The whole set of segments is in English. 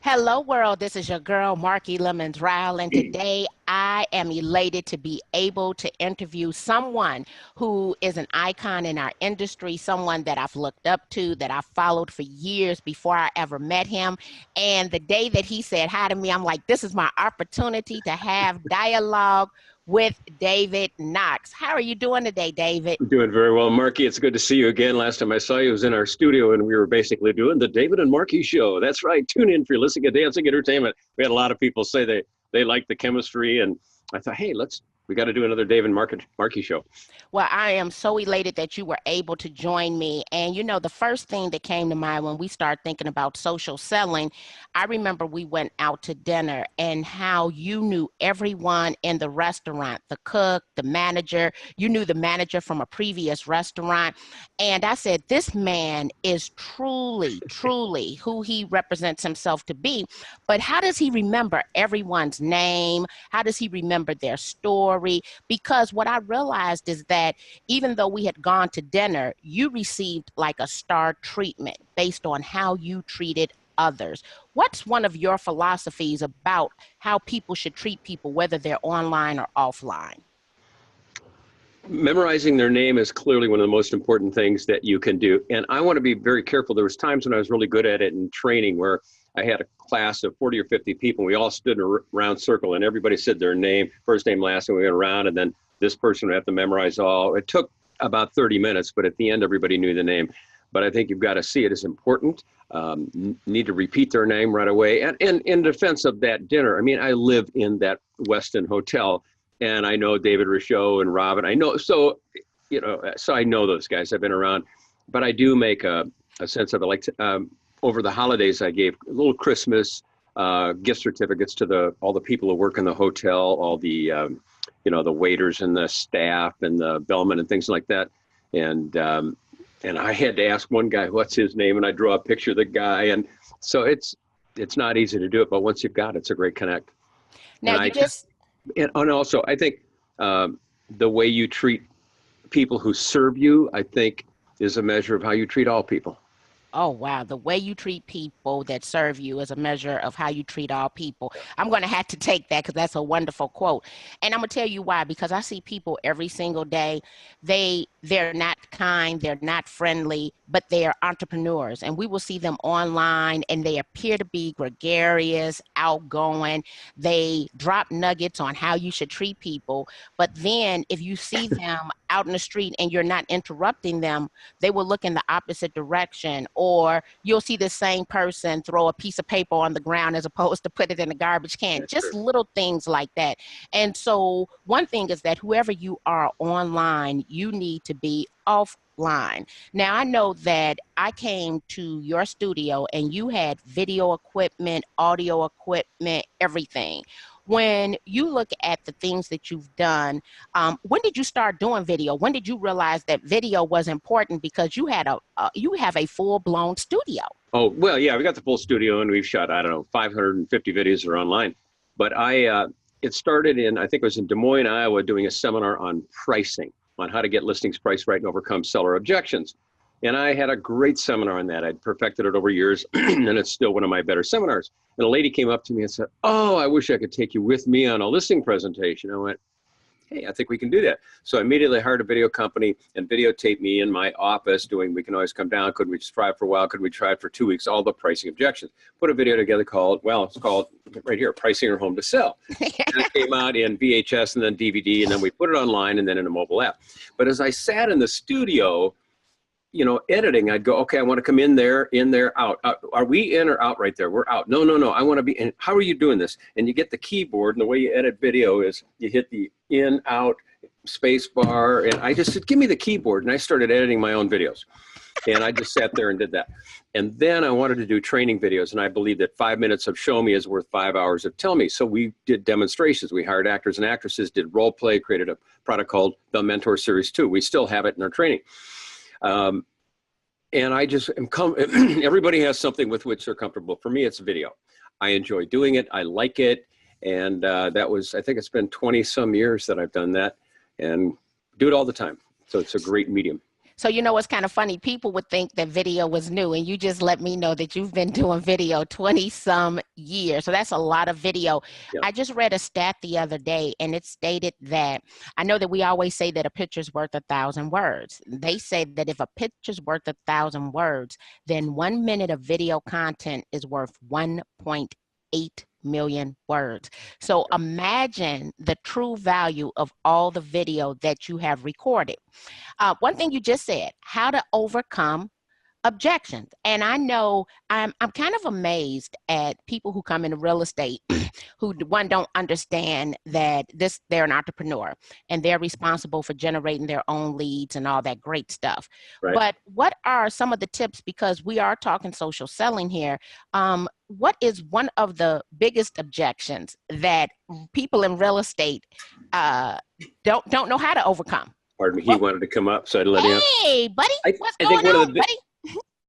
Hello, world. This is your girl, Marky Lemons-Ryhal, and today I am elated to be able to interview someone who is an icon in our industry, someone that I've looked up to, that I've followed for years before I ever met him. And the day that he said hi to me, I'm like, this is my opportunity to have dialogue with David Knox. How are you doing today, David? I'm doing very well, Marky. It's good to see you again. Last time I saw you was in our studio, and we were basically doing the David and Marky show. That's right. Tune in for your listening to dancing entertainment. We had a lot of people say they like the chemistry, and I thought, hey, we got to do another David and Marky show. Well, I am so elated that you were able to join me. And you know, the first thing that came to mind when we started thinking about social selling, I remember we went out to dinner and how you knew everyone in the restaurant, the cook, the manager. You knew the manager from a previous restaurant. And I said, this man is truly, truly who he represents himself to be. But how does he remember everyone's name? How does he remember their story? Because what I realized is that even though we had gone to dinner, you received like a star treatment based on how you treated others. What's one of your philosophies about how people should treat people, whether they're online or offline? Memorizing their name is clearly one of the most important things that you can do. And I want to be very careful. There was times when I was really good at it in training where I had a class of 40 or 50 people. We all stood in a round circle and everybody said their name, first name, last name, we went around, and then this person would have to memorize all. It took about 30 minutes, but at the end, everybody knew the name. But I think you've got to see it as important. Need to repeat their name right away. And in defense of that dinner, I mean, I live in that Westin hotel, and I know David Richaud and Robin. I know, so I know those guys. I've been around, but I do make a sense of it. Like over the holidays, I gave a little Christmas gift certificates to all the people who work in the hotel, all the the waiters and the staff and the bellman and things like that. And I had to ask one guy, what's his name? And I draw a picture of the guy. And so it's not easy to do it, but once you've got it, it's a great connect. Now And also, I think the way you treat people who serve you, I think, is a measure of how you treat all people. Oh, wow. The way you treat people that serve you is a measure of how you treat all people. I'm going to have to take that because that's a wonderful quote. And I'm going to tell you why, because I see people every single day. They're not kind, they're not friendly, but they are entrepreneurs. And we will see them online and they appear to be gregarious, outgoing. They drop nuggets on how you should treat people. But then if you see them out in the street and you're not interrupting them, they will look in the opposite direction. Or you'll see the same person throw a piece of paper on the ground as opposed to put it in a garbage can. That's Just true. little things like that. And so one thing is that whoever you are online, you need to be offline. Now, I know that I came to your studio and you had video equipment, audio equipment, everything. When you look at the things that you've done, when did you start doing video? When did you realize that video was important because you have a full-blown studio? Oh, well, yeah, we got the full studio and we've shot, I don't know, 550 videos are online. But it started I think it was in Des Moines, Iowa, doing a seminar on pricing, on how to get listings priced right and overcome seller objections. And I had a great seminar on that. I'd perfected it over years, and it's still one of my better seminars. And a lady came up to me and said, oh, I wish I could take you with me on a listing presentation. I went, hey, I think we can do that. So I immediately hired a video company and videotaped me in my office doing, we can always come down. Could we just try it for a while? Could we try it for 2 weeks? All the pricing objections. Put a video together it's called right here, Pricing Your Home to Sell. And it came out in VHS and then DVD, and then we put it online and then in a mobile app. But as I sat in the studio, editing, I'd go, okay, I want to come in there, out. Are we in or out right there? We're out. No. I want to be in. How are you doing this? And you get the keyboard, and the way you edit video is you hit the in, out, space bar. And I just said, give me the keyboard. And I started editing my own videos. And I just sat there and did that. And then I wanted to do training videos. And I believe that 5 minutes of show me is worth 5 hours of tell me. So we did demonstrations. We hired actors and actresses, did role play, created a product called the Mentor Series 2. We still have it in our training. And I just everybody has something with which they're comfortable. For me, it's video. I enjoy doing it. I like it. And I think it's been 20 some years that I've done that and do it all the time. So it's a great medium. So, you know, it's kind of funny. People would think that video was new, and you just let me know that you've been doing video 20 some years. So that's a lot of video. Yeah. I just read a stat the other day, and it stated that I know that we always say that a picture's worth 1,000 words. They say that if a picture's worth 1,000 words, then 1 minute of video content is worth 1.8 million words. So imagine the true value of all the video that you have recorded. One thing you just said, how to overcome objections. And I know I'm kind of amazed at people who come into real estate who one don't understand that they're an entrepreneur and they're responsible for generating their own leads and all that great stuff. Right. But what are some of the tips, because we are talking social selling here? What is one of the biggest objections that people in real estate don't know how to overcome? Pardon me, he wanted to come up, so I'd let him. Hey, buddy, what's I going think on, buddy?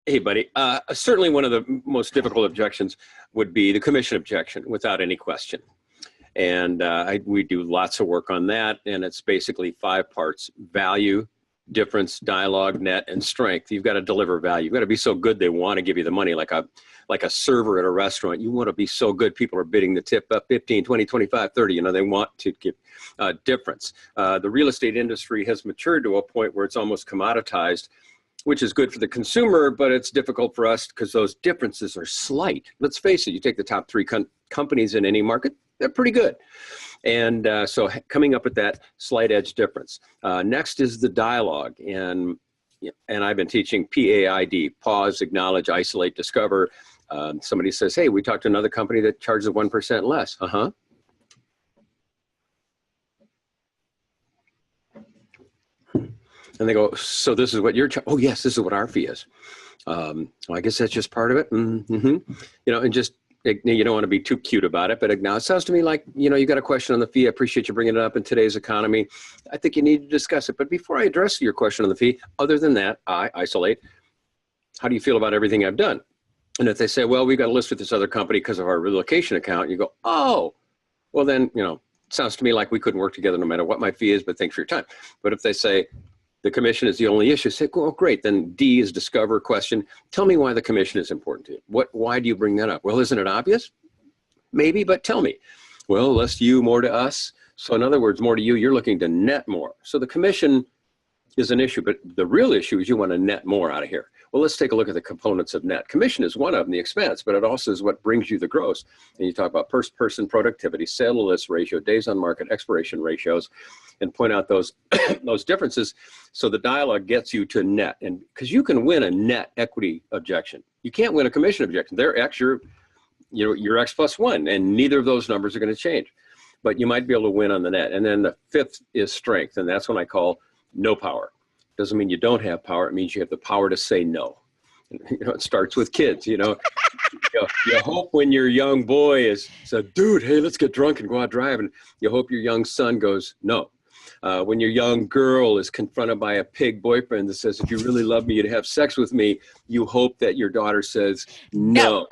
Hey, buddy. Certainly one of the most difficult objections would be the commission objection, without any question. And we do lots of work on that, and it's basically 5 parts: value, difference, dialogue, net, and strength. You've got to deliver value. You've got to be so good they want to give you the money, like a server at a restaurant. You want to be so good, people are bidding the tip up 15, 20, 25, 30. You know, they want to give difference. The real estate industry has matured to a point where it's almost commoditized, which is good for the consumer, but it's difficult for us because those differences are slight. Let's face it, you take the top 3 companies in any market, they're pretty good. And so coming up with that slight edge difference. Next is the dialogue. And I've been teaching PAID: pause, acknowledge, isolate, discover. Somebody says, hey, we talked to another company that charges 1% less. Uh-huh. And they go, so this is what you're oh, yes, this is what our fee is. Well, I guess that's just part of it. Mm-hmm. You know, and just, you don't want to be too cute about it, but now it sounds to me like, you know, you got a question on the fee. I appreciate you bringing it up in today's economy. I think you need to discuss it. But before I address your question on the fee, other than that, I isolate. How do you feel about everything I've done? And if they say, well, we've got a list with this other company because of our relocation account, you go, oh, well then, you know, it sounds to me like we couldn't work together no matter what my fee is, but thanks for your time. But if they say, the commission is the only issue, say, well, great. Then D is discover question. Tell me why the commission is important to you. Why do you bring that up? Well, isn't it obvious? Maybe, but tell me. Well, less to you, more to us. So in other words, more to you, you're looking to net more. So the commission is an issue, but the real issue is you want to net more out of here. Well, let's take a look at the components of net. Commission is one of them, the expense, but it also is what brings you the gross. And you talk about person productivity, sale to list ratio, days on market, expiration ratios, and point out those those differences. So the dialogue gets you to net, and because you can win a net equity objection, you can't win a commission objection. They're X, you're X plus 1, and neither of those numbers are going to change. But you might be able to win on the net. And then the 5th is strength, and that's what I call no power. Doesn't mean you don't have power. It means you have the power to say no. You know, it starts with kids, you know. You hope when your young boy said, dude, hey, let's get drunk and go out driving. You hope your young son goes, no. When your young girl is confronted by a pig boyfriend that says, if you really love me, you'd have sex with me, you hope that your daughter says no.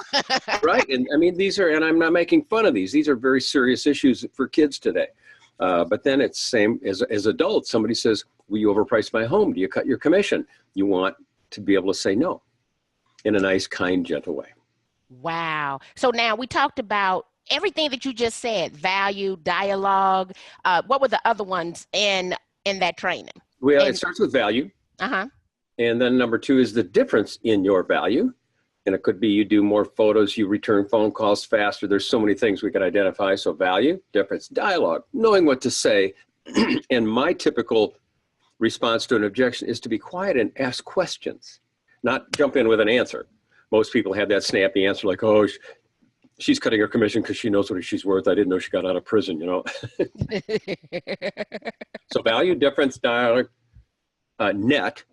Right? And I mean, and I'm not making fun of these are very serious issues for kids today. But then it's same as adults. Somebody says, will you overprice my home? Do you cut your commission? You want to be able to say no in a nice, kind, gentle way. Wow. So now we talked about everything that you just said: value, dialogue. What were the other ones in that training? Well, it starts with value. Uh-huh. And then number 2 is the difference in your value. And it could be you do more photos, you return phone calls faster. There's so many things we could identify. So value, difference, dialogue, knowing what to say. And my typical response to an objection is to be quiet and ask questions, not jump in with an answer. Most people have that snappy answer like, oh, she's cutting her commission because she knows what she's worth. I didn't know she got out of prison, you know. So value, difference, dialogue, net,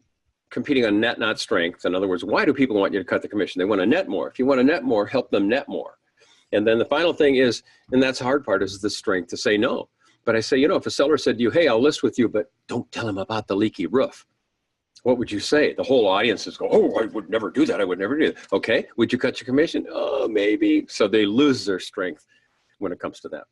competing on net, not strength. In other words, why do people want you to cut the commission? They want to net more. If you want to net more, help them net more. And then the final thing is, and that's the hard part, is the strength to say no. But I say, you know, if a seller said to you, hey, I'll list with you, but don't tell him about the leaky roof, what would you say? The whole audience is going, oh, I would never do that. I would never do that. Okay, would you cut your commission? Oh, maybe. So they lose their strength when it comes to that.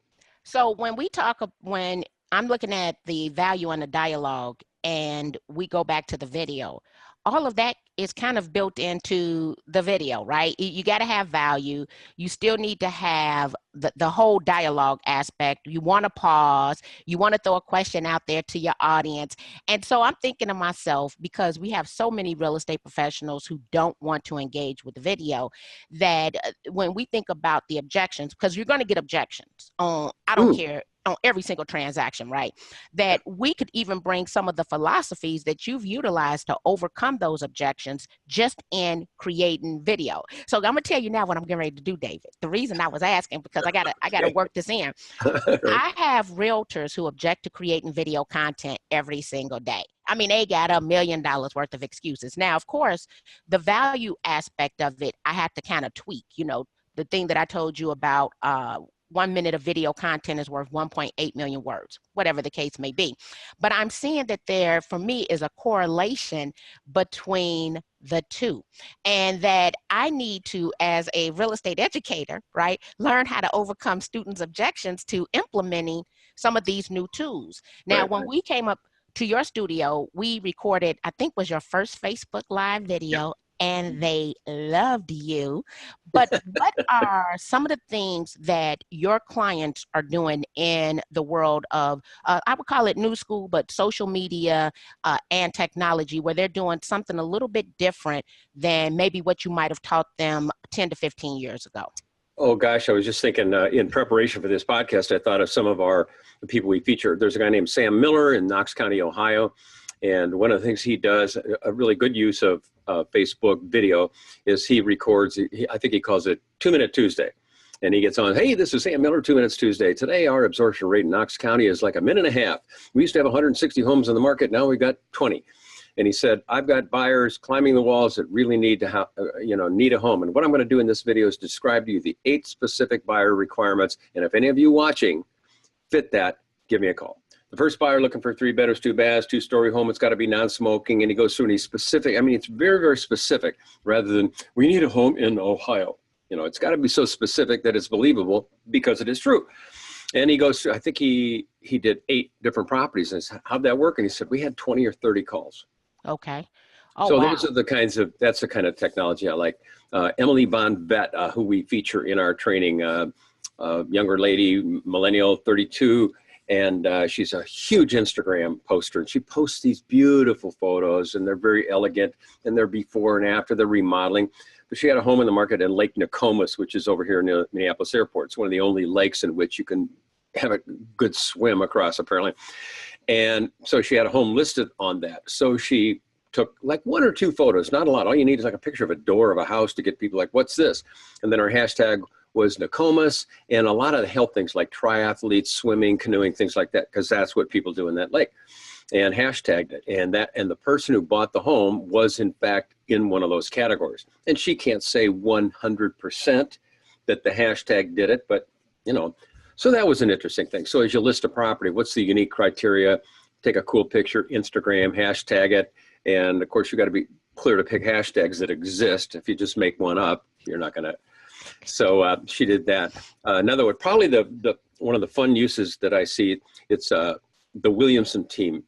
So when I'm looking at the value and the dialogue, and we go back to the video, all of that is kind of built into the video, right? You got to have value. You still need to have the whole dialogue aspect. You want to pause. You want to throw a question out there to your audience. And so I'm thinking to myself, because we have so many real estate professionals who don't want to engage with the video, that when we think about the objections, because you're going to get objections on, I don't care, on every single transaction, right? That we could even bring some of the philosophies that you've utilized to overcome those objections just in creating video. So I'm gonna tell you now what I'm getting ready to do, David. The reason I was asking, because I gotta work this in. I have realtors who object to creating video content every single day. I mean, they got $1 million worth of excuses. Now, of course, the value aspect of it, I have to kind of tweak, the thing that I told you about, 1 minute of video content is worth 1.8 million words, whatever the case may be. But I'm seeing that there, for me, is a correlation between the two, and that I need to, as a real estate educator, right, learn how to overcome students' objections to implementing some of these new tools. Now, when we came up to your studio, we recorded, I think was your first Facebook Live video, and they loved you. But what are some of the things that your clients are doing in the world of, I would call it new school, but social media and technology, where they're doing something a little bit different than maybe what you might have taught them 10 to 15 years ago? Oh gosh, I was just thinking in preparation for this podcast, I thought of some of the people we feature. There's a guy named Sam Miller in Knox County, Ohio. And one of the things he does, a really good use of Facebook video, is he records, I think he calls it 2 Minute Tuesday. And he gets on, hey, this is Sam Miller, 2 Minutes Tuesday. Today, our absorption rate in Knox County is like 1.5 minutes. We used to have 160 homes in the market. Now we've got 20. And he said, I've got buyers climbing the walls that really need to need a home. And what I'm going to do in this video is describe to you the 8 specific buyer requirements. And if any of you watching fit that, give me a call. The first buyer looking for 3 bedrooms, 2 baths, 2-story home. It's got to be non-smoking. And he goes through and he's specific. I mean, it's very, very specific, rather than we need a home in Ohio. It's got to be so specific that it's believable, because it is true. And he goes through, I think he did 8 different properties. And I said, how'd that work? And he said, we had 20 or 30 calls. Okay. Oh, so wow. those are that's the kind of technology I like. Emily Von Vett, who we feature in our training, younger lady, millennial, 32. And she's a huge Instagram poster, and she posts these beautiful photos, and they're very elegant, and they're before and after the remodeling. But she had a home in the market in Lake Nokomis, which is over here near Minneapolis Airport. It's one of the only lakes in which you can have a good swim across, apparently. And so she had a home listed on that. So she took like 1 or 2 photos, not a lot. All you need is like a picture of a door of a house to get people like, what's this? And then her hashtag was Nokomis, and a lot of the health things like triathletes, swimming, canoeing, things like that, because that's what people do in that lake, and hashtagged it. And the person who bought the home was in fact in one of those categories. And she can't say 100% that the hashtag did it, but so that was an interesting thing. So as you list a property, what's the unique criteria? Take a cool picture, Instagram, hashtag it. And of course, you got to be clear to pick hashtags that exist. If you just make one up, you're not going to. So she did that. Another one, probably the one of the fun uses that I see, it's the Williamson team.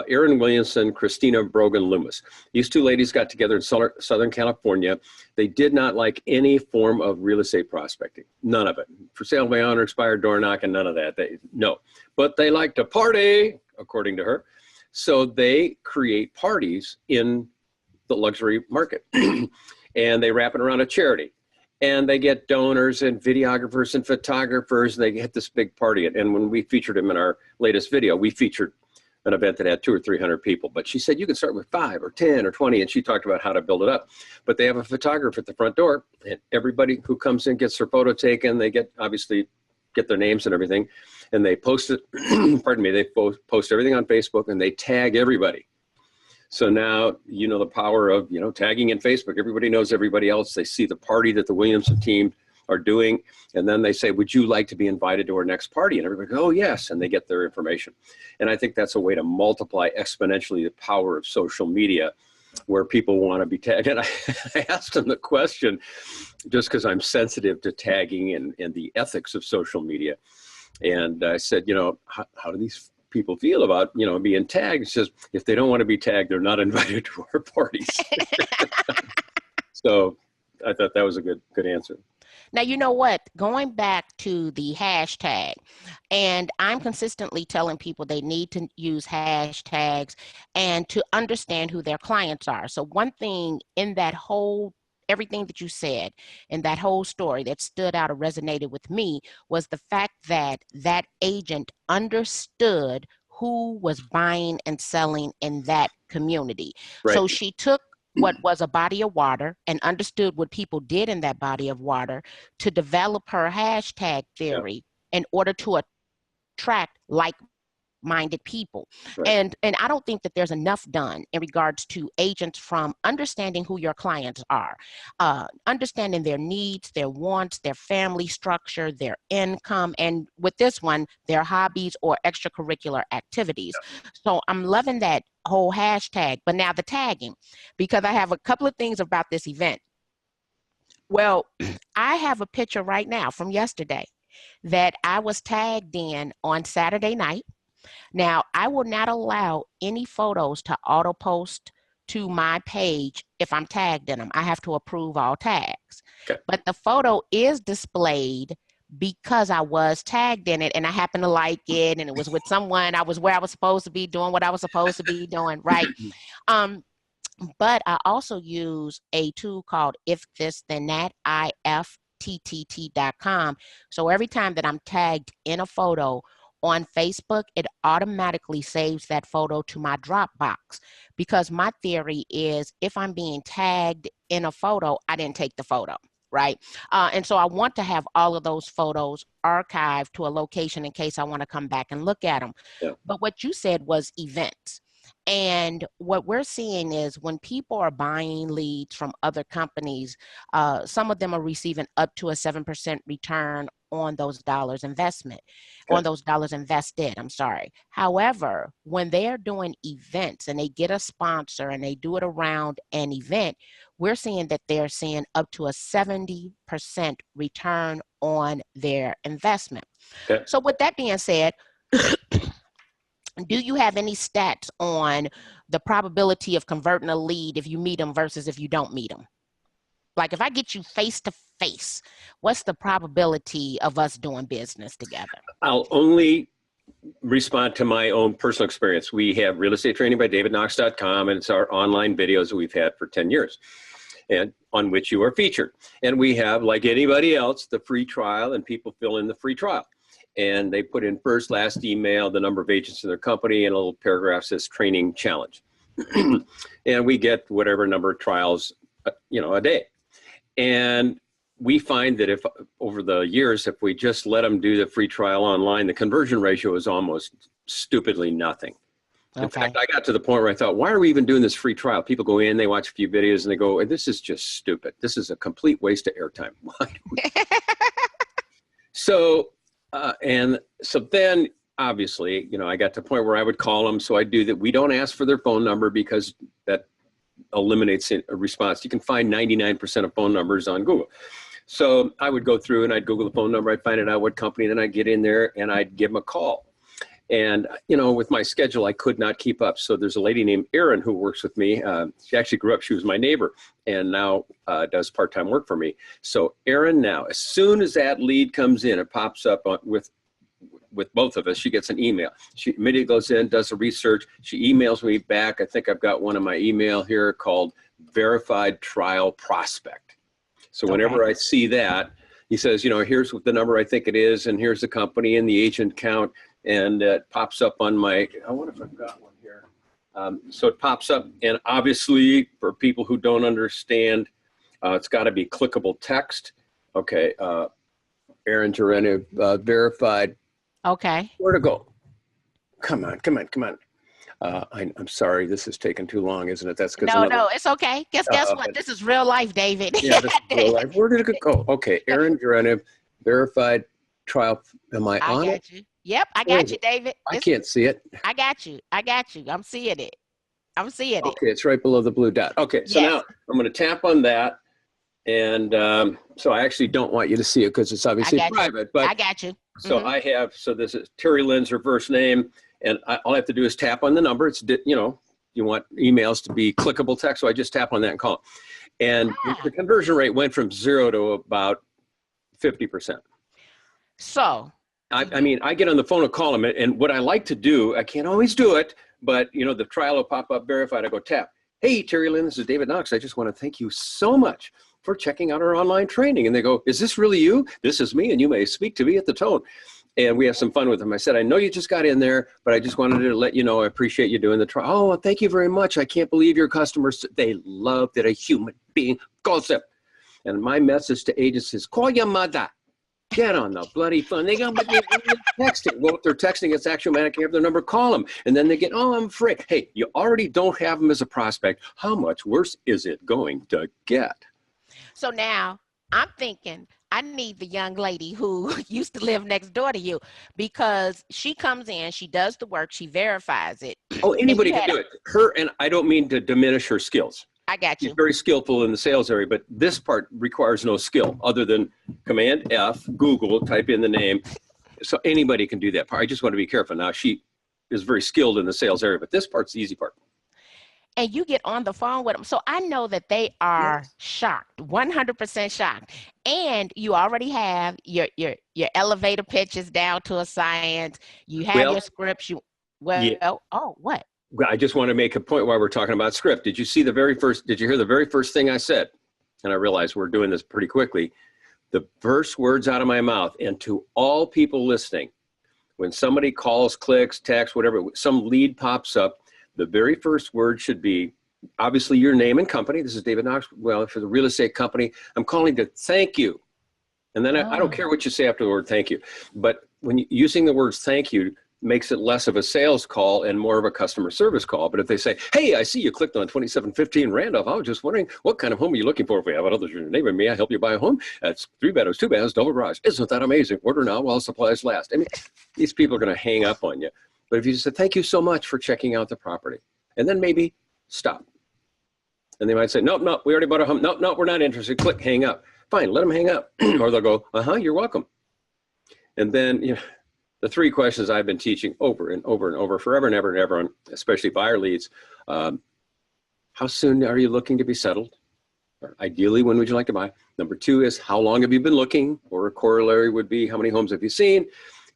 Erin Williamson, Christina Brogan Loomis. These 2 ladies got together in Southern California. They did not like any form of real estate prospecting. None of it. For sale by owner, expired, door knocking, none of that. No. But they like to party, according to her. So they create parties in the luxury market. And they wrap it around a charity. And they get donors and videographers and photographers, and they get this big party. And when we featured them in our latest video, we featured an event that had 200 or 300 people. But she said, you can start with 5 or 10 or 20. And she talked about how to build it up. But they have a photographer at the front door, and everybody who comes in gets their photo taken. They obviously get their names and everything. And they post it, pardon me, they post everything on Facebook, and they tag everybody. So now, the power of, tagging in Facebook. Everybody knows everybody else. They see the party that the Williamson team are doing. And then they say, would you like to be invited to our next party? And everybody goes, oh, yes. And they get their information. And I think that's a way to multiply exponentially the power of social media, where people want to be tagged. And I asked them the question, just because I'm sensitive to tagging and the ethics of social media. And I said, how do these people feel about, you know, being tagged. It's just, if they don't want to be tagged, they're not invited to our parties. So I thought that was a good answer. Now, you know what? Going back to the hashtag, and I'm consistently telling people they need to use hashtags and to understand who their clients are. So one thing in that whole everything that you said in that whole story that stood out or resonated with me was the fact that that agent understood who was buying and selling in that community. Right. So she took what was a body of water and understood what people did in that body of water to develop her hashtag theory in order to attract like-minded people. Right. And I don't think that there's enough done in regards to agents from understanding who your clients are, understanding their needs, their wants, their family structure, their income, and with this one, their hobbies or extracurricular activities. So I'm loving that whole hashtag, but now the tagging, because I have a couple of things about this event. Well, I have a picture right now from yesterday that I was tagged in on Saturday night. Now, I will not allow any photos to auto post to my page if I'm tagged in them. I have to approve all tags. Okay. But the photo is displayed because I was tagged in it and I happened to like it and it was with someone. I was where I was supposed to be doing what I was supposed to be doing, right? But I also use a tool called If This Then That, IFTTT.com. So every time that I'm tagged in a photo on Facebook, it automatically saves that photo to my Dropbox, because my theory is if I'm being tagged in a photo, I didn't take the photo. Right. And so I want to have all of those photos archived to a location in case I want to come back and look at them. Yeah. But what you said was events. And what we're seeing is when people are buying leads from other companies, some of them are receiving up to a 7% return on those dollars invested. I'm sorry. However, when they're doing events and they get a sponsor and they do it around an event, we're seeing that they're seeing up to a 70% return on their investment. Okay. So with that being said, do you have any stats on the probability of converting a lead if you meet them versus if you don't meet them? Like if I get you face to face, what's the probability of us doing business together? I'll only respond to my own personal experience. We have real estate training by davidknox.com, and it's our online videos that we've had for 10 years and on which you are featured. And we have, like anybody else, the free trial, and people fill in the free trial. And they put in first, last email, the number of agents in their company, and a little paragraph says training challenge. And we get whatever number of trials, a day. And we find that if over the years, if we just let them do the free trial online, the conversion ratio is almost stupidly nothing. In fact, I got to the point where I thought, why are we even doing this free trial? People go in, they watch a few videos, and they go, this is just stupid. This is a complete waste of airtime. Why do we? So then obviously, I got to the point where I would call them. So I do that. We don't ask for their phone number because that eliminates a response. You can find 99% of phone numbers on Google. So I would go through and I'd Google the phone number. I'd find out what company, then I'd get in there and I'd give them a call. And, with my schedule, I could not keep up. So there's a lady named Erin who works with me. She actually grew up, she was my neighbor, and now does part-time work for me. So Erin now, as soon as that lead comes in, it pops up with both of us. She gets an email. She immediately goes in, does the research. She emails me back. I think I've got one in my email here called Verified Trial Prospect. So whenever I see that, he says, here's what the number I think it is, and here's the company and the agent count. And it pops up on my, I wonder if I've got one here. So it pops up, and obviously for people who don't understand, it's got to be clickable text. Okay, Aaron Gerenev, verified. Okay. Where to go? Come on. I'm sorry, this is taking too long, isn't it? That's because no, it's okay. Guess what? This is real life, David. Yeah, this is real life. Where did it go? Okay, Aaron Gerenev, verified trial. Am I on it? You. Yep, I got you, David. I can't see it. I got you. I'm seeing it. Okay, it's right below the blue dot. Okay, so now I'm going to tap on that. And so I actually don't want you to see it because it's obviously private. But I got you. So I have, so this is Terry Lynn's her first name, And all I have to do is tap on the number. It's, you know, you want emails to be clickable text, so I just tap on that and call them. And the conversion rate went from 0 to about 50%. So I mean, I get on the phone and call them, and what I like to do, I can't always do it, but you know, the trial will pop up verified. I go tap. Hey, Terry Lynn, this is David Knox. I just want to thank you so much for checking out our online training. And they go, is this really you? This is me, and you may speak to me at the tone. And we have some fun with them. I said, I know you just got in there, but I just wanted to let you know I appreciate you doing the trial. Oh, well, thank you very much. I can't believe your customers, they love that a human being calls them. And my message to agents is, call your mother. Get on the bloody phone. They go, but they're texting. Well, if they're texting, it's axiomatic. You have their number, call them. And then they get, oh, I'm afraid. Hey, you already don't have them as a prospect. How much worse is it going to get? So now I'm thinking I need the young lady who used to live next door to you, because she comes in, she does the work, she verifies it. Oh, anybody can do it. Her, and I don't mean to diminish her skills. I got you. She's very skillful in the sales area, but this part requires no skill other than Command F, Google, type in the name. So anybody can do that part. I just want to be careful. Now, she is very skilled in the sales area, but this part's the easy part. And you get on the phone with them. So I know that they are shocked, 100% shocked. And you already have your elevator pitches down to a science. You have your scripts. Oh, what? I just want to make a point while we're talking about script. Did you hear the very first thing I said? And I realize we're doing this pretty quickly. The first words out of my mouth, and to all people listening, when somebody calls, clicks, texts, whatever, some lead pops up, the very first word should be, obviously, your name and company. This is David Knox. Well, for the real estate company, I'm calling to thank you. And then I don't care what you say after the word thank you. But when using the words thank you makes it less of a sales call and more of a customer service call. But if they say, hey, I see you clicked on 2715 Randolph. I was just wondering, what kind of home are you looking for? If we have others in your neighborhood, may I help you buy a home? That's 3 bedrooms, 2 baths, double garage. Isn't that amazing? Order now while supplies last. I mean, these people are going to hang up on you. But if you say, thank you so much for checking out the property, and then maybe stop. And they might say, nope, we already bought a home. Nope, we're not interested. Click, hang up. Fine, let them hang up. Or they'll go, you're welcome. And then, you know, the 3 questions I've been teaching over and over and over, forever and ever and ever, on especially buyer leads. How soon are you looking to be settled? Or ideally, when would you like to buy? Number 2 is, how long have you been looking? Or a corollary would be, how many homes have you seen?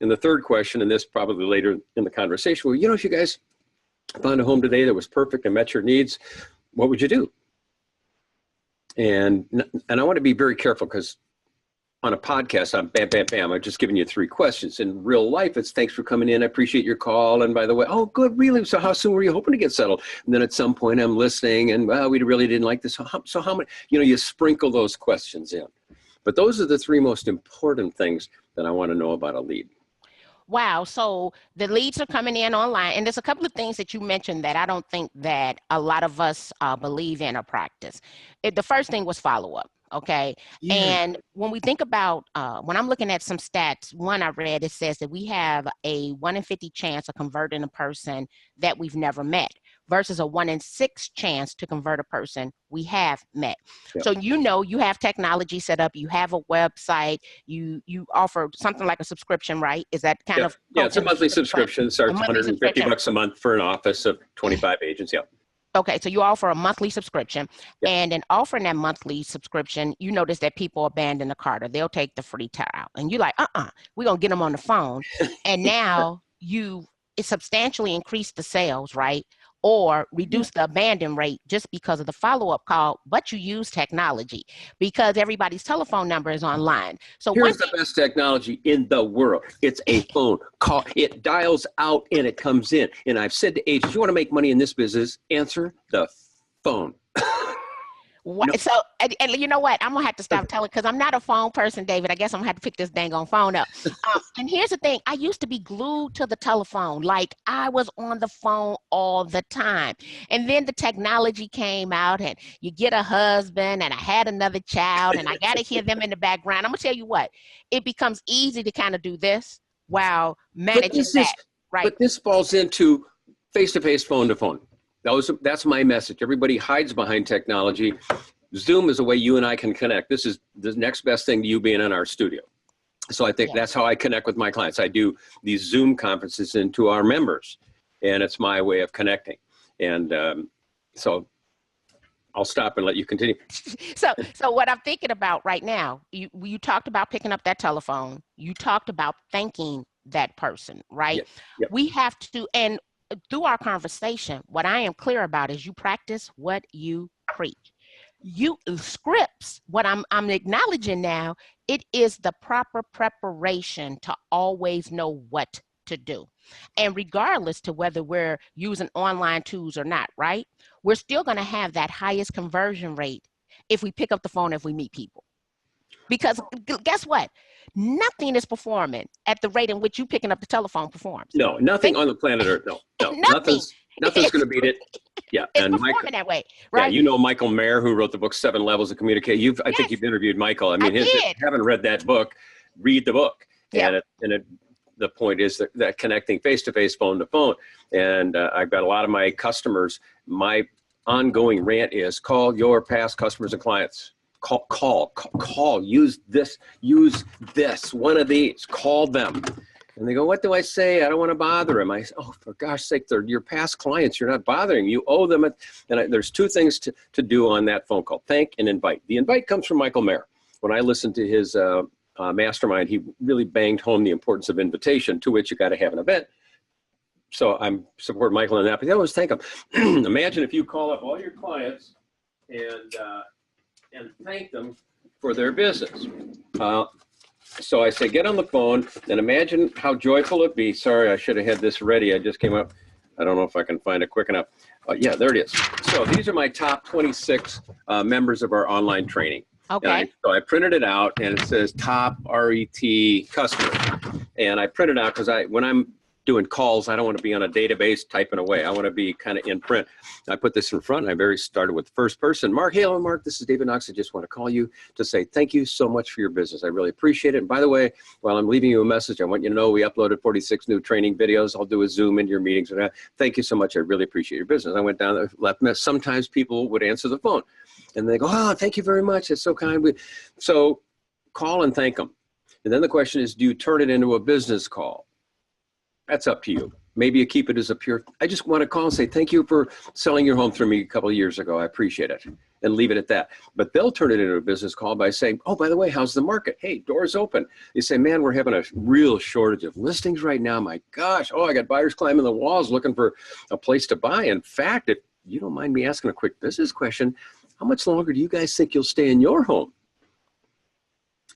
And the third question, and this probably later in the conversation, well, you know, if you guys found a home today that was perfect and met your needs, what would you do? And I want to be very careful, because on a podcast, I'm bam, bam, bam. I'm just giving you 3 questions. In real life, it's thanks for coming in. I appreciate your call. And by the way, oh, good, really? So how soon were you hoping to get settled? And then at some point I'm listening, and well, we really didn't like this. So how many, you know, you sprinkle those questions in. But those are the 3 most important things that I want to know about a lead. Wow. So the leads are coming in online. And there's a couple of things that you mentioned that I don't think that a lot of us believe in or practice. The first thing was follow-up. Okay. Yeah. And when we think about, when I'm looking at some stats, one I read, it says that we have a 1 in 50 chance of converting a person that we've never met versus a 1 in 6 chance to convert a person we have met. Yeah. So, you know, you have technology set up, you have a website, you offer something like a subscription, right? Is that kind of? Yeah, it's a monthly subscription. It starts $150 a month for an office of 25 agents. Yeah. Okay, so you offer a monthly subscription, and in offering that monthly subscription, you notice that people abandon the cart, or they'll take the free trial, and you're like, we're gonna get them on the phone, and now it substantially increased the sales, right? Or reduce the abandon rate just because of the follow-up call, but you use technology because everybody's telephone number is online. So here's the best technology in the world. It's a phone call. It dials out and it comes in. And I've said to agents, you want to make money in this business, answer the phone. So, and you know what? I'm going to have to stop telling, because I'm not a phone person, David. I guess I'm going to have to pick this dang on phone up. And here's the thing. I used to be glued to the telephone. Like, I was on the phone all the time. And then the technology came out, and you get a husband, and I had another child, and I got to hear them in the background. I'm going to tell you what. It becomes easy to kind of do this while managing that. Right. But this falls into face-to-face, phone-to-phone. That's my message. Everybody hides behind technology. Zoom is a way you and I can connect. This is the next best thing to you being in our studio. So I think Yeah. that's how I connect with my clients. I do these Zoom conferences into our members, and it's my way of connecting. And so I'll stop and let you continue. So what I'm thinking about right now, you talked about picking up that telephone. You talked about thanking that person, right? Yep. Yep. We have to, and through our conversation, what I am clear about is you practice what you preach. You scripts, what I'm acknowledging now, it is the proper preparation to always know what to do. And regardless to whether we're using online tools or not, right? We're still going to have that highest conversion rate if we pick up the phone, if we meet people. Because guess what? Nothing is performing at the rate in which you picking up the telephone performs. No, nothing on the planet Earth. No, no, Nothing. nothing's going to beat it. Yeah, It's and performing that way, yeah, right? you know Michael Mayer, who wrote the book 7 Levels of Communication. I think Yes, you've interviewed Michael. I I mean, if you did. haven't read that book, read the book. Yep. The point is that connecting face to face, phone to phone. And I've got a lot of my customers. My ongoing rant is call your past customers and clients. Call. Use this. One of these. Call them. And they go, what do I say? I don't want to bother them. I say, oh, for gosh sake, they're your past clients. You're not bothering. You owe them. There's 2 things to do on that phone call. Thank and invite. The invite comes from Michael Mayer. When I listened to his mastermind, he really banged home the importance of invitation, to which you got to have an event. So I'm support Michael on that, but I always thank him. Imagine if you call up all your clients and thank them for their business. So I say, get on the phone and imagine how joyful it'd be. Sorry, I should have had this ready. I just came up. I don't know if I can find it quick enough. Yeah, there it is. So these are my top 26 members of our online training. Okay. So I printed it out and it says top RET customers. And I printed out because when I'm doing calls, I don't want to be on a database typing away. I want to be kind of in print. I put this in front and I started with the first person. Mark, hello, Mark, this is David Knox. I just want to call you to say thank you so much for your business. I really appreciate it. And by the way, while I'm leaving you a message, I want you to know we uploaded 46 new training videos. I'll do a Zoom into your meetings. Thank you so much. I really appreciate your business. I went down there, left mess. Sometimes people would answer the phone and they go, oh, thank you very much. It's so kind. So call and thank them. And then the question is, do you turn it into a business call? That's up to you. Maybe you keep it as a pure, I just want to call and say, thank you for selling your home through me a couple of years ago. I appreciate it. And leave it at that. But they'll turn it into a business call by saying, oh, by the way, how's the market? Hey, doors open. You say, man, we're having a real shortage of listings right now. My gosh. Oh, I got buyers climbing the walls looking for a place to buy. In fact, if you don't mind me asking a quick business question, how much longer do you guys think you'll stay in your home?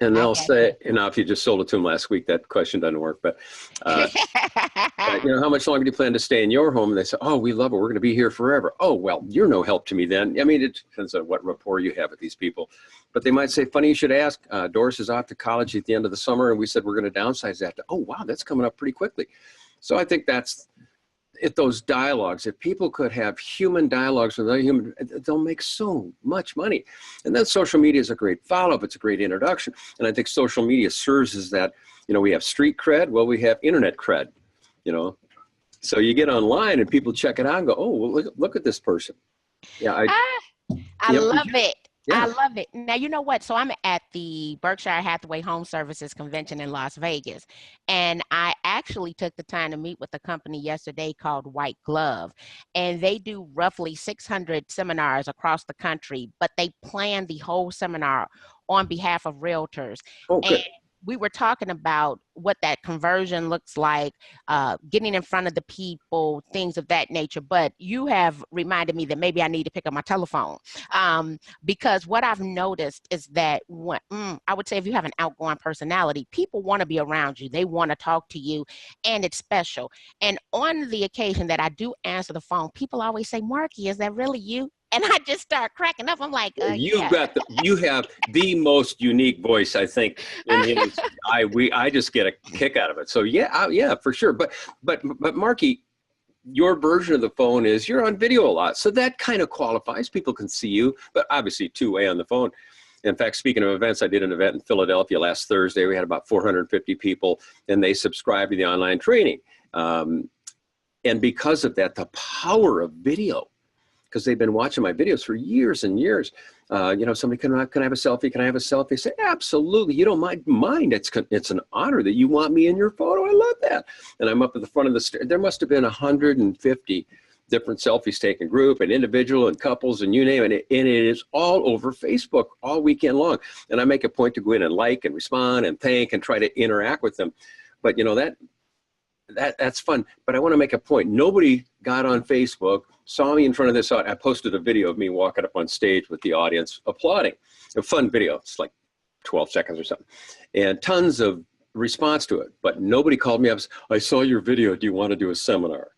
And they'll say, if you just sold it to them last week, that question doesn't work. But, how much longer do you plan to stay in your home? And they say, oh, we love it. We're going to be here forever. Oh, well, you're no help to me then. I mean, it depends on what rapport you have with these people. But they might say, funny you should ask. Doris is off to college at the end of the summer. And we said, we're going to downsize that. Oh, wow, that's coming up pretty quickly. So I think that's those dialogues. If people could have human dialogues with other human, they'll make so much money. And then social media is a great follow-up. It's a great introduction. And I think social media serves as that, we have street cred. Well, we have internet cred, So you get online and people check it out and go, oh, well, look at this person. Yeah. I love it. Yeah. I love it. Now, you know what? So I'm at the Berkshire Hathaway Home Services Convention in Las Vegas, and I actually took the time to meet with a company yesterday called White Glove, and they do roughly 600 seminars across the country, but they plan the whole seminar on behalf of realtors. Oh, good. And we were talking about what that conversion looks like, getting in front of the people, things of that nature. But you have reminded me that maybe I need to pick up my telephone, because what I've noticed is that I would say if you have an outgoing personality, people want to be around you. They want to talk to you, and it's special. And on the occasion that I do answer the phone, people always say, Marky, is that really you? And I just start cracking up. I'm like, you yeah. You have the most unique voice, I think, in the industry. I just get a kick out of it. So yeah, for sure. But Marky, your version of the phone is you're on video a lot. So that kind of qualifies. People can see you, but obviously two-way on the phone. In fact, speaking of events, I did an event in Philadelphia last Thursday. We had about 450 people, and they subscribed to the online training. And because of that, the power of video, because they've been watching my videos for years and years. Somebody, can I have a selfie? Can I have a selfie? I say, absolutely. You don't mind. It's an honor that you want me in your photo. I love that. And I'm up at the front of the stairs. There must have been 150 different selfies taken, group and individual and couples and you name it. And it is all over Facebook all weekend long. And I make a point to go in and like and respond and thank and try to interact with them. But that's fun. But I want to make a point. Nobody got on Facebook, saw me in front of this. I posted a video of me walking up on stage with the audience applauding. A fun video. It's like 12 seconds or something. And tons of response to it. But nobody called me up. I saw your video. Do you want to do a seminar?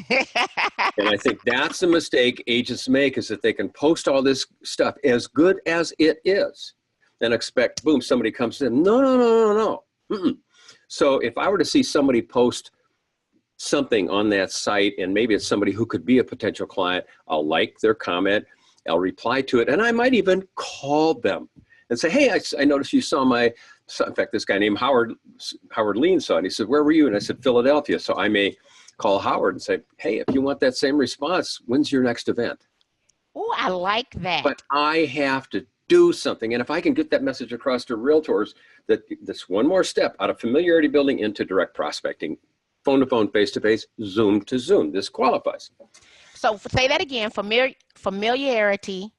And I think that's the mistake agents make, is that they can post all this stuff as good as it is and expect, boom, somebody comes in. No. Mm-mm. So if I were to see somebody post something on that site, and maybe it's somebody who could be a potential client, I'll like their comment, I'll reply to it, and I might even call them and say, hey, I noticed you saw in fact, this guy named Howard Lean saw it, and he said, where were you? And I said, Philadelphia. So I may call Howard and say, hey, if you want that same response, when's your next event? Oh, I like that. But I have to do something. And if I can get that message across to realtors, that this one more step out of familiarity building into direct prospecting, phone to phone, face to face, Zoom to Zoom, this qualifies. So say that again, familiarity.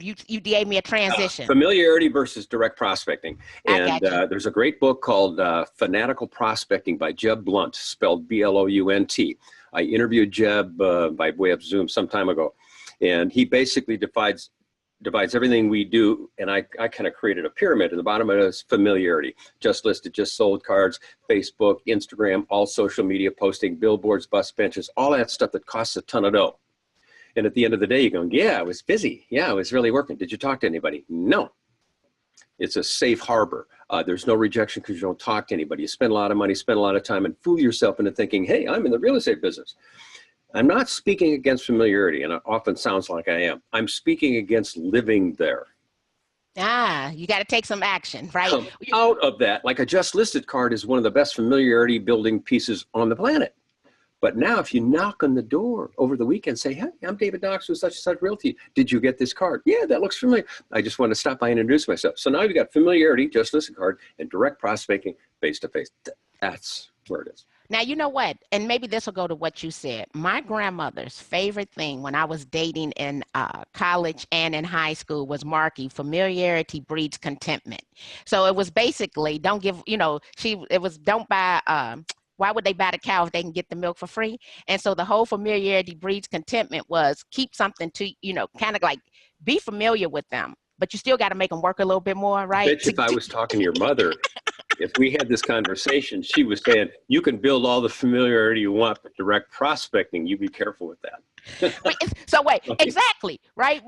You gave me a transition. Familiarity versus direct prospecting. And there's a great book called Fanatical Prospecting by Jeb Blunt, spelled Blount. I interviewed Jeb by way of Zoom some time ago. And he basically divides everything we do. And I kind of created a pyramid. At the bottom of it is familiarity. Just listed, just sold cards, Facebook, Instagram, all social media posting, billboards, bus benches, all that stuff that costs a ton of dough. And at the end of the day, you're going, yeah, I was busy. Yeah, I was really working. Did you talk to anybody? No. It's a safe harbor. There's no rejection because you don't talk to anybody. You spend a lot of money, spend a lot of time, and fool yourself into thinking, hey, I'm in the real estate business. I'm not speaking against familiarity, and it often sounds like I am. I'm speaking against living there. You got to take some action, right? Come out of that. Like a just listed card is one of the best familiarity building pieces on the planet. But now if you knock on the door over the weekend, say, hey, I'm David Knox with such and such realty. Did you get this card? Yeah, that looks familiar. I just want to stop by and introduce myself. So now you've got familiarity, just listed card, and direct prospecting face-to-face. That's where it is. Now, you know what? And maybe this will go to what you said. My grandmother's favorite thing when I was dating in college and in high school was Marky, familiarity breeds contentment. So it was basically, don't buy, why would they buy the cow if they can get the milk for free? And so the whole familiarity breeds contentment was keep something to, kind of like be familiar with them, but you still got to make them work a little bit more, right? I bet if I was talking to your mother, if we had this conversation, she was saying, you can build all the familiarity you want, but direct prospecting, you be careful with that. So wait, exactly, right?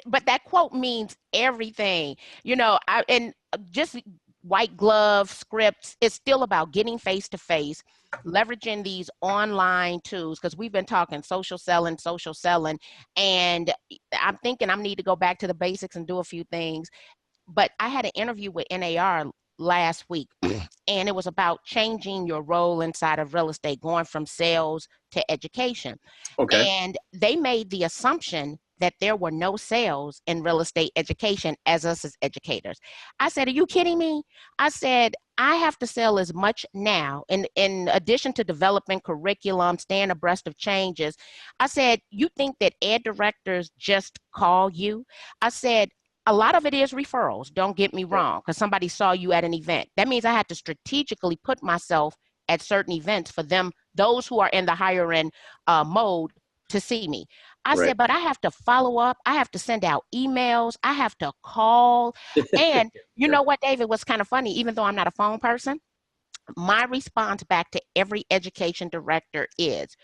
But that quote means everything, and just white glove scripts. It's still about getting face to face, leveraging these online tools, because we've been talking social selling, and I'm thinking I need to go back to the basics and do a few things. But I had an interview with NAR last week, and it was about changing your role inside of real estate, going from sales to education. Okay. And they made the assumption that there were no sales in real estate education as us as educators. I said, are you kidding me? I said, I have to sell as much now in addition to developing curriculum, staying abreast of changes. I said, you think that ed directors just call you? I said, a lot of it is referrals. Don't get me wrong, because somebody saw you at an event. That means I had to strategically put myself at certain events for them, those who are in the higher end mode, to see me. I said, but I have to follow up. I have to send out emails. I have to call. And you know what, David, what's kind of funny, even though I'm not a phone person, my response back to every education director is,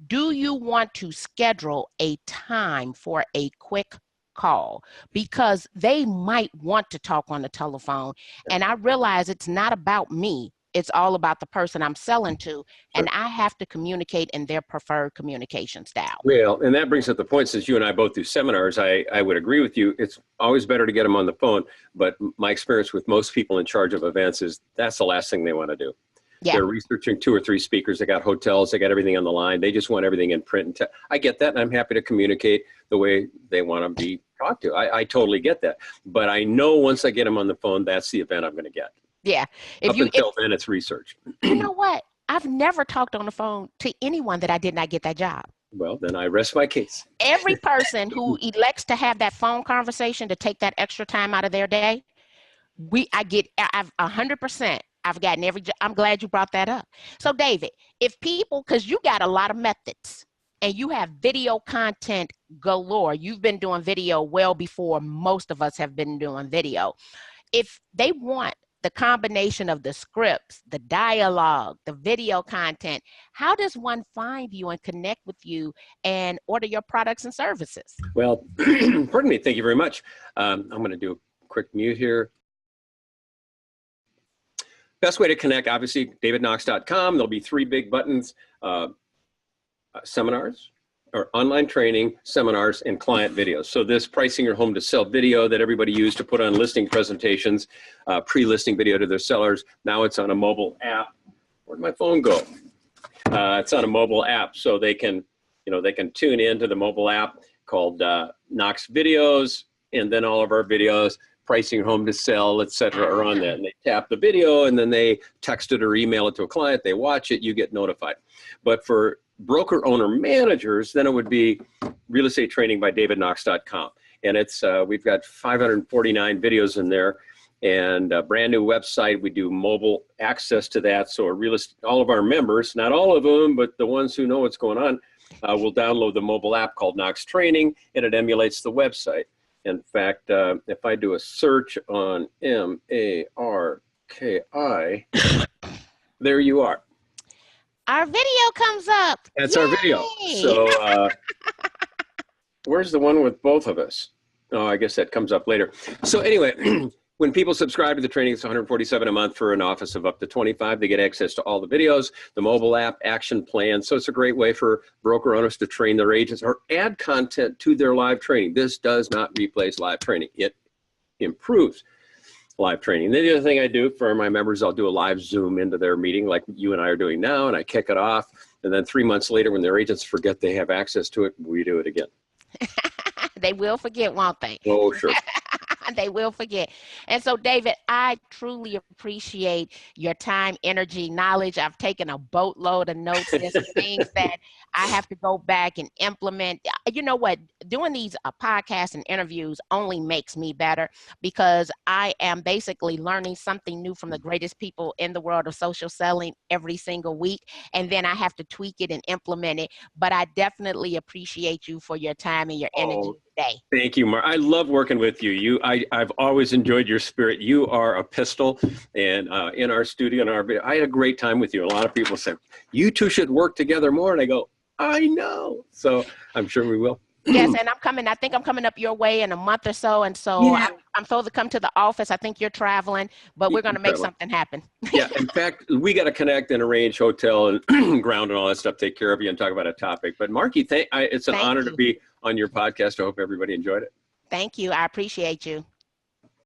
do you want to schedule a time for a quick call? Because they might want to talk on the telephone. And I realize it's not about me. It's all about the person I'm selling to, and I have to communicate in their preferred communication style. Well, and that brings up the point, since you and I both do seminars, I would agree with you. It's always better to get them on the phone, but my experience with most people in charge of events is that's the last thing they want to do. Yeah. They're researching 2 or 3 speakers. They got hotels. They got everything on the line. They just want everything in print. I get that, and I'm happy to communicate the way they want to be talk to. I totally get that. But I know once I get them on the phone, that's the event I'm going to get. Yeah. Up until then, it's research. You know what? I've never talked on the phone to anyone that I did not get that job. Well, then I rest my case. Every person who elects to have that phone conversation, to take that extra time out of their day, I've 100%. I've gotten I'm glad you brought that up. So David, if people, because you got a lot of methods and you have video content galore, you've been doing video well before most of us have been doing video. If they want the combination of the scripts, the dialogue, the video content, how does one find you and connect with you and order your products and services? Well, pardon me. Thank you very much. I'm going to do a quick mute here. Best way to connect, obviously, davidknox.com. There'll be 3 big buttons: seminars, or online training, seminars, and client videos. So this pricing your home to sell video that everybody used to put on listing presentations, pre-listing video to their sellers. Now it's on a mobile app. Where'd my phone go? It's on a mobile app, so they can tune into the mobile app called Knox Videos, and then all of our videos, pricing your home to sell, etc., are on that. And they tap the video, and then they text it or email it to a client. They watch it, you get notified. But for broker owner managers, then it would be real estate training by davidknox.com. And it's we've got 549 videos in there, and a brand new website. We do mobile access to that. So all of our members, not all of them, but the ones who know what's going on, will download the mobile app called Knox Training, and it emulates the website. In fact, if I do a search on MARKI, there you are. Our video comes up. That's Yay! our video. So where's the one with both of us? Oh, I guess that comes up later. So anyway, when people subscribe to the training, it's $147 a month for an office of up to 25. They get access to all the videos, the mobile app, action plan. So it's a great way for broker owners to train their agents or add content to their live training. This does not replace live training. It improves live training. Then the other thing I do for my members, I'll do a live Zoom into their meeting like you and I are doing now, and I kick it off. And then 3 months later, when their agents forget they have access to it, we do it again. They will forget, won't they? Oh, sure. They will forget. And so, David, I truly appreciate your time, energy, knowledge. I've taken a boatload of notes. There's some things that I have to go back and implement. You know what? Doing these podcasts and interviews only makes me better, because I am basically learning something new from the greatest people in the world of social selling every single week. And then I have to tweak it and implement it. But I definitely appreciate you for your time and your energy today. Thank you, Mark. I love working with you. I've always enjoyed your spirit. You are a pistol, and in our studio, I had a great time with you. A lot of people said, you two should work together more. And I go, I know. So I'm sure we will. Yes, and I think I'm coming up your way in a month or so. And so yeah. I'm supposed to come to the office. I think you're traveling, but we're going to make something happen. Yeah, in fact, we got to connect and arrange hotel and ground and all that stuff, take care of you and talk about a topic. But Marky, it's an honor to be on your podcast. I hope everybody enjoyed it. Thank you. I appreciate you.